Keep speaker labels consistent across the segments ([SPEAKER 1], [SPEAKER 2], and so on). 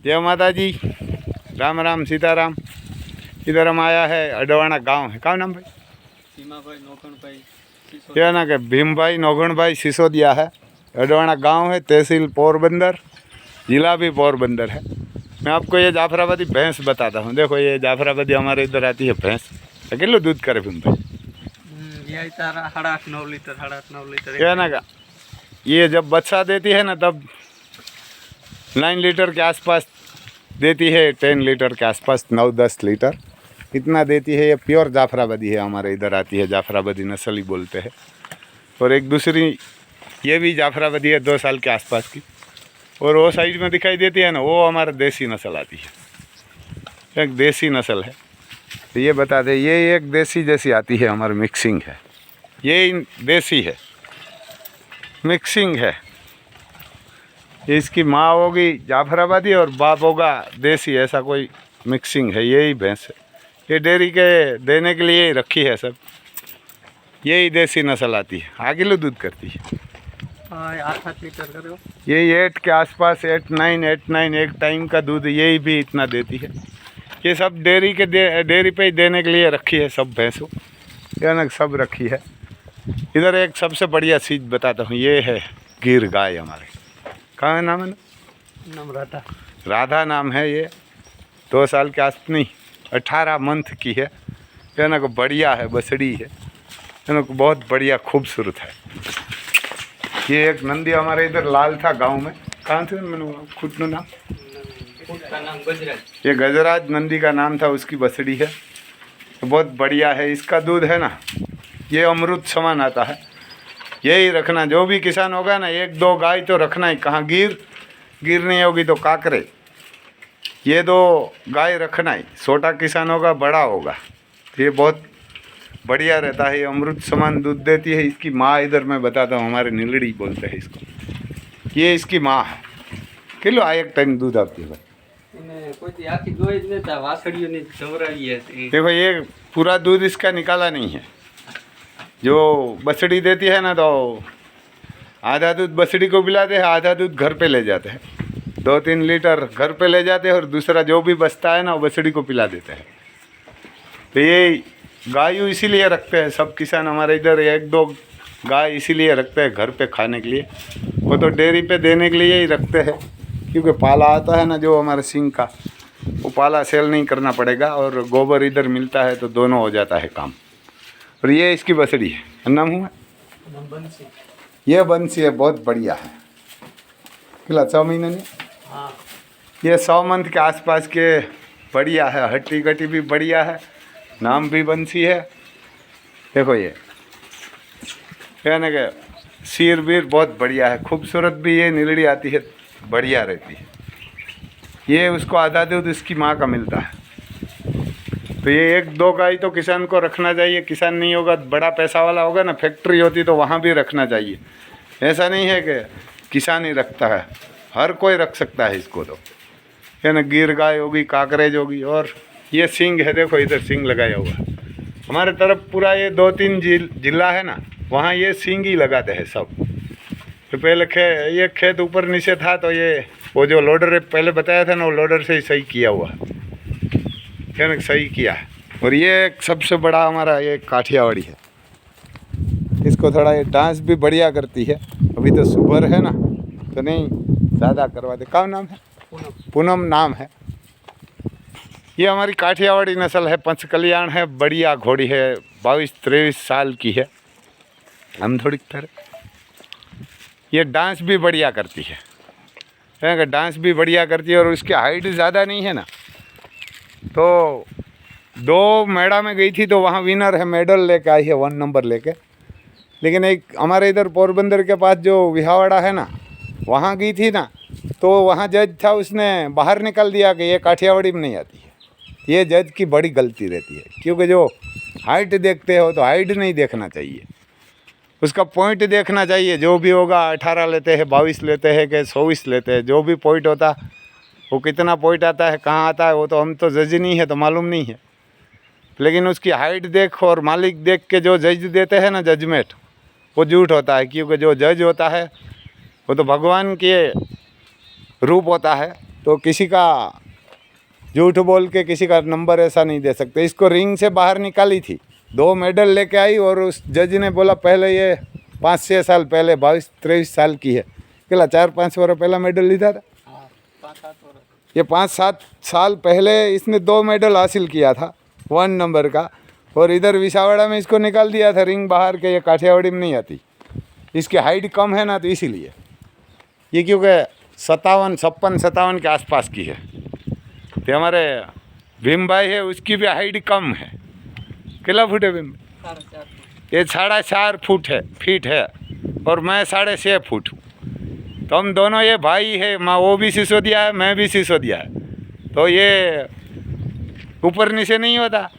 [SPEAKER 1] जय माता जी, राम राम सीताराम। इधर हम आया है अडवाणा गांव है, क्या नाम भाई?
[SPEAKER 2] सीमा भाई नौगण भाई
[SPEAKER 1] ये ना कि भीम भाई नौगण भाई सिसोदिया है। अडवाणा गांव है, तहसील पोरबंदर, जिला भी पोरबंदर है। मैं आपको ये जाफराबादी भैंस बताता हूँ। देखो ये जाफराबादी हमारे इधर आती है भैंस। किलो दूध करे भीम भाई?
[SPEAKER 2] ये तारा 8.5-9 लीटर 8.5-9 लीटर
[SPEAKER 1] क्या ना का ये जब बच्चा देती है ना तब 9 लीटर के आसपास देती है, 10 लीटर के आसपास, 9-10 लीटर इतना देती है। ये प्योर जाफराबादी है, हमारे इधर आती है, जाफराबादी नस्ल ही बोलते हैं। और एक दूसरी ये भी जाफराबादी है 2 साल के आसपास की, और वो साइड में दिखाई देती है ना, वो हमारा देसी नस्ल आती है, एक देसी नस्ल है। तो ये बता दें, ये एक देसी जैसी आती है, हमारी मिक्सिंग है, ये देसी है, मिक्सिंग है। ये इसकी माँ होगी जाफराबादी और बाप होगा देसी, ऐसा कोई मिक्सिंग है। यही भैंस है, ये डेयरी के देने के लिए ही रखी है सब। यही देसी नस्ल आती है, आगे लो दूध करती है।
[SPEAKER 2] 8 लीटर करो।
[SPEAKER 1] यही 8 के आसपास, 8-9 एक टाइम का दूध यही भी इतना देती है। ये सब डेयरी के डेयरी पे ही देने के लिए रखी है सब भैंसों, या ना सब रखी है। इधर एक सबसे बढ़िया चीज़ बताता हूँ, ये है गिर गाय हमारे। कहाँ है नाम है?
[SPEAKER 2] नाम राधा।
[SPEAKER 1] राधा नाम है। ये 2 साल के आस नहीं, 18 मंथ की है। या ना को बढ़िया है, बसड़ी है, या ना को बहुत बढ़िया खूबसूरत है। ये एक नंदी हमारे इधर लाल था गांव में, कहाँ थे मैंने खुद नो नाम,
[SPEAKER 2] उसका नाम गजराज।
[SPEAKER 1] ये गजराज नंदी का नाम था, उसकी बसड़ी है। तो बहुत बढ़िया है। इसका दूध है ना, ये अमृत समान आता है। यही रखना, जो भी किसान होगा ना, 1-2 गाय तो रखना ही। कहाँ गिर नहीं होगी तो काकरे, ये 2 गाय रखना ही। छोटा किसान होगा, बड़ा होगा, ये बहुत बढ़िया रहता है। ये अमृत समान दूध देती है। इसकी माँ इधर मैं बताता हूँ, हमारे नीलड़ी बोलते हैं इसको। ये इसकी माँ है, किलो एक टाइम दूध आती है भाई। देखो ये पूरा दूध इसका निकाला नहीं है। जो बछड़ी देती है ना, तो आधा दूध बछड़ी को पिलाते हैं, आधा दूध घर पे ले जाते हैं। 2-3 लीटर घर पे ले जाते हैं, और दूसरा जो भी बचता है ना, वो बछड़ी को पिला देते हैं। तो ये गाय इसीलिए रखते हैं सब किसान हमारे इधर। 1-2 गाय इसीलिए रखते हैं घर पे खाने के लिए, वो तो डेयरी पे देने के लिए ही रखते हैं। क्योंकि पाला आता है ना जो हमारे सिंह का, वो पाला सेल नहीं करना पड़ेगा, और गोबर इधर मिलता है, तो दोनों हो जाता है काम। और ये इसकी बसड़ी है, नाम हुआ ये बंसी है, बहुत बढ़िया है। किला 6 महीने नहीं,
[SPEAKER 2] हाँ।
[SPEAKER 1] ये 100 मंथ के आसपास के, बढ़िया है। हट्टी कटी भी बढ़िया है, नाम भी बंसी है। देखो ये कहने के सिर बीर बहुत बढ़िया है, खूबसूरत भी। ये नीलड़ी आती है, बढ़िया रहती है। ये उसको आधा दूध इसकी माँ का मिलता है। तो ये 1-2 गाय तो किसान को रखना चाहिए। किसान नहीं होगा, बड़ा पैसा वाला होगा ना, फैक्ट्री होती तो वहाँ भी रखना चाहिए। ऐसा नहीं है कि किसान ही रखता है, हर कोई रख सकता है इसको। तो है ना, गिर गाय होगी, काकरेज होगी। और ये सींग है, देखो इधर सींग लगाया हुआ है। हमारे तरफ पूरा ये 2-3 जिला है ना, वहाँ ये सींग ही लगाते हैं सब। तो पहले ये खेत ऊपर नीचे था, तो ये वो जो लोडर पहले बताया था ना, वो लोडर से ही सही किया हुआ है, सही किया है। और ये सबसे बड़ा हमारा ये काठियावाड़ी है। इसको थोड़ा ये डांस भी बढ़िया करती है। अभी तो सुबर है ना, तो नहीं ज़्यादा करवा दे। क्या नाम है? पूनम नाम है। ये हमारी काठियावाड़ी नस्ल है, पंचकल्याण है, बढ़िया घोड़ी है, 22-23 साल की है। हम थोड़ी तरह ये डांस भी बढ़िया करती है, डांस भी बढ़िया करती है। और उसकी हाइट ज़्यादा नहीं है ना, तो 2 मेड़ा में गई थी, तो वहाँ विनर है, मेडल लेके आई है, 1 नंबर लेके। लेकिन एक हमारे इधर पोरबंदर के पास जो विहावाड़ा है ना, वहाँ गई थी ना, तो वहाँ जज था, उसने बाहर निकाल दिया कि ये काठियावाड़ी में नहीं आती है। ये जज की बड़ी गलती रहती है, क्योंकि जो हाइट देखते हो तो हाइट नहीं देखना चाहिए, उसका पॉइंट देखना चाहिए। जो भी होगा 18 लेते हैं, 22 लेते हैं, कि 24 लेते हैं, जो भी पॉइंट होता वो कितना पॉइंट आता है, कहाँ आता है, वो तो हम तो जज नहीं है, तो मालूम नहीं है। लेकिन उसकी हाइट देख और मालिक देख के जो जज देते हैं ना, जजमेंट, वो झूठ होता है। क्योंकि जो जज होता है वो तो भगवान के रूप होता है, तो किसी का झूठ बोल के किसी का नंबर ऐसा नहीं दे सकते। इसको रिंग से बाहर निकाली थी, 2 मेडल लेके आई और उस जज ने बोला पहले ये 5-6 साल पहले 22-23 साल की है, केला 4-5 वर्ष पहला मेडल लीधा था।
[SPEAKER 2] हाँ 5-7 वर्ष।
[SPEAKER 1] ये 5-7 साल पहले इसने 2 मेडल हासिल किया था 1 नंबर का, और इधर विसावड़ा में इसको निकाल दिया था रिंग बाहर के। ये काठियावाड़ी में नहीं आती, इसकी हाइट कम है ना, तो इसीलिए ये क्योंकि 57 के आसपास की है। तो हमारे भीम भाई है, उसकी भी हाइट कम है। कितना फुट है भीम?
[SPEAKER 2] 4.5 फुट।
[SPEAKER 1] ये 4.5 फीट है और मैं 6.5 फुट हूँ। तो हम दोनों ये भाई है, वो भी सिसोदिया है, मैं भी सिसोदिया है, तो ये ऊपर नीचे नहीं होता।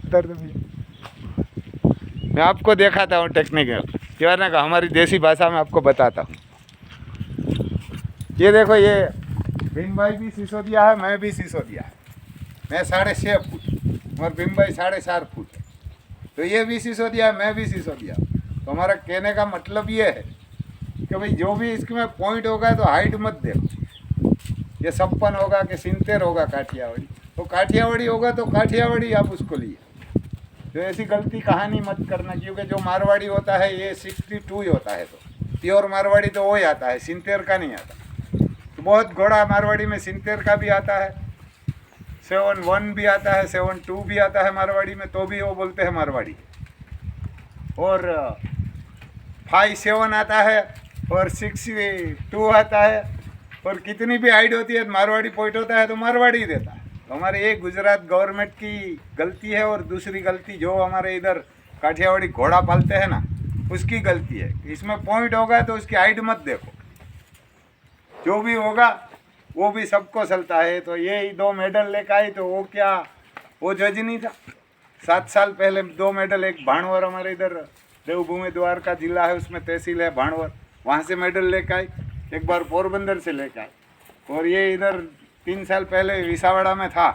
[SPEAKER 1] दर्द भी मैं आपको दिखाता हूँ टेक्निक, क्या ना का हमारी देसी भाषा में आपको बताता हूँ। ये देखो, ये भीम भाई भी सिसोदिया है, मैं भी सिसोदिया है। मैं 6.5 फुट और भीम भाई 4.5 फुट, तो ये भी सिसोदिया है, मैं भी सिसोदिया। तो हमारा कहने का मतलब ये है कि भाई जो भी इसमें पॉइंट होगा तो हाइट मत देखो, ये 56 होगा कि 70 होगा काठियावाड़ी, तो काठियावाड़ी होगा तो काठियावाड़ी आप उसको लिए। तो ऐसी गलती कहानी मत करना, क्योंकि जो मारवाड़ी होता है ये 62 ही होता है, तो प्योर मारवाड़ी तो वो ही आता है, 70 का नहीं आता। तो बहुत घोड़ा मारवाड़ी में 70 का भी आता है, 71 भी आता है, 72 भी आता है मारवाड़ी में, तो भी वो बोलते हैं मारवाड़ी। और 57 आता है और 62 आता है, और कितनी भी हाइट होती है मारवाड़ी पॉइंट होता है तो मारवाड़ी ही देता है। तो हमारे ये गुजरात गवर्नमेंट की गलती है, और दूसरी गलती जो हमारे इधर काठियावाड़ी घोड़ा पालते हैं ना, उसकी गलती है। इसमें पॉइंट होगा तो उसकी हाइट मत देखो, जो भी होगा वो भी सबको चलता है। तो ये 2 मेडल लेकर आई, तो वो क्या वो जज नहीं था? 7 साल पहले 2 मेडल, एक भाणवर हमारे इधर देवभूमि द्वारका जिला है, उसमें तहसील है भाणवर, वहाँ से मेडल लेकर आई, एक बार पोरबंदर से लेकर आई, और ये इधर 3 साल पहले विसावड़ा में था,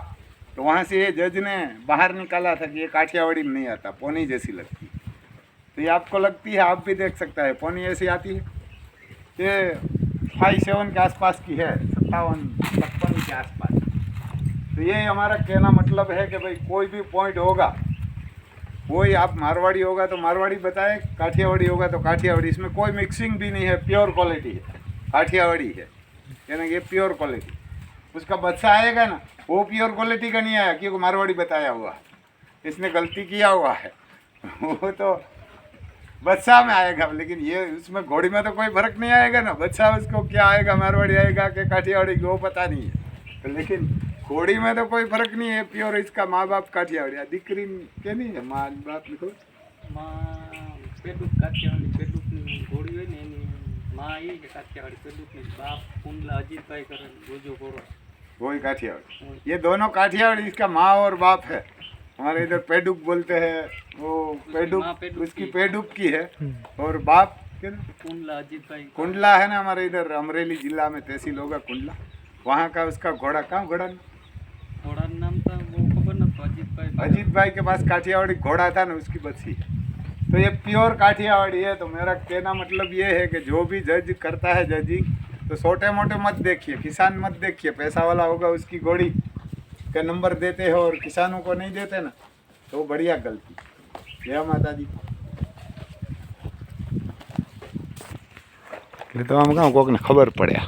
[SPEAKER 1] तो वहाँ से ये जज ने बाहर निकाला था कि ये काठियावाड़ी में नहीं आता, पोनी जैसी लगती है। तो ये आपको लगती है, आप भी देख सकता है, पोनी ऐसी आती है। ये 57 के आसपास की है, 57-56 के आसपास। तो ये हमारा कहना मतलब है कि भाई कोई भी पॉइंट होगा, वही आप मारवाड़ी होगा तो मारवाड़ी बताए, काठियावाड़ी होगा तो काठियावाड़ी। इसमें कोई मिक्सिंग भी नहीं है, प्योर क्वालिटी है, काठियावाड़ी है, यानी ये प्योर क्वालिटी। उसका बच्चा आएगा ना, वो प्योर क्वालिटी का नहीं आया, क्योंकि मारवाड़ी बताया हुआ है, इसने गलती किया हुआ है, वो तो बच्चा में आएगा। लेकिन ये उसमें घोड़ी में तो कोई फर्क नहीं आएगा ना, बच्चा उसको क्या आएगा, मारवाड़ी आएगा कि काठियावाड़ी, वो पता नहीं है। तो लेकिन घोड़ी में तो कोई फर्क नहीं है, प्योर इसका माँ बाप काठियावाड़ी, दीकरी के नहीं है माँ बाप लिखो
[SPEAKER 2] पेडुक काठियावाड़ी, पेडुकની ઘોડી હોય ને એની માં એ કે કાઠિયાવાડી, પેડુકની બાપ કુંડલા અજીતભાઈ કરે ગોજો ઘોડો,
[SPEAKER 1] वही काठियावाड़ी। ये दोनों काठियावाड़ी, इसका माँ और बाप है। हमारे इधर पेडुक बोलते हैं, वो पेडुक उसकी पेडुक की है, और बाप
[SPEAKER 2] કુંડલા અજીતભાઈ
[SPEAKER 1] कुंडला है ना, हमारे इधर अमरेली जिला में तहसील होगा कुंडला, वहाँ का उसका घोड़ा। कहाँ घोड़ा?
[SPEAKER 2] ઘોડાનું નામ તો બહુ ખબર નથી, અજીતભાઈ
[SPEAKER 1] अजीत भाई के पास काठियावाड़ी घोड़ा था ना, उसकी बच्ची है। तो ये प्योर काठियावाड़ी है। तो मेरा कहना मतलब ये है कि जो भी जज करता है जजिंग, तो छोटे मोटे मत देखिए, किसान मत देखिए, पैसा वाला होगा उसकी घोड़ी का नंबर देते हो और किसानों को नहीं देते ना, तो वो बढ़िया गलती। जय माता दी। तो आम कहूँ कोक ने खबर पड़ा।